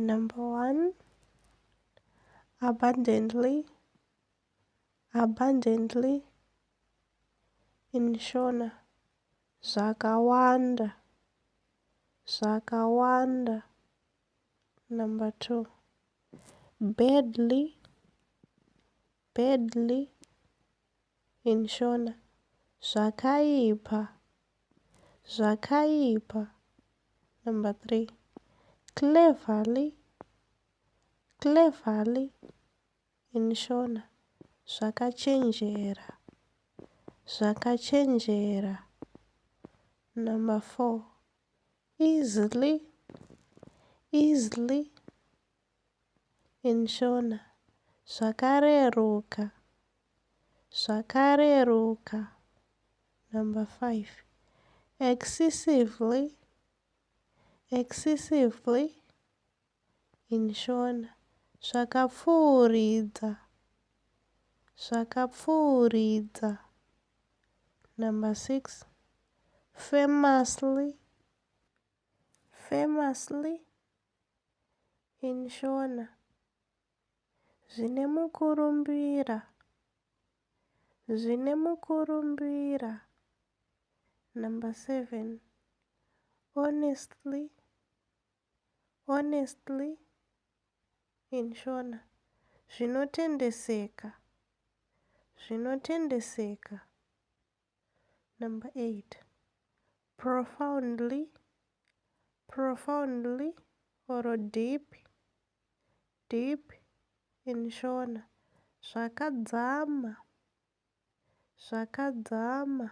Number 1, abundantly, abundantly. In Shona, zvakawanda, zvakawanda. Number 2, badly, badly. In Shona, zvakaipa, zvakaipa. Number 3, cleverly, cleverly. In Shona, zvakachenjera, zvakachenjera. Number 4, easily, easily. In Shona, zvakareruka, zvakareruka. Number 5, excessively, excessively. In Shona, zvakapfuuridza, zvakapfuuridza. Number 6, famously, famously. In Shona, zvine mukurumbira, zvine mukurumbira. Number 7, honestly, honestly. In Shona, zvinotendeseka, zvinotendeseka. Number 8, profoundly, profoundly. Or deep, deep. In Shona, zvakadzama, zvakadzama.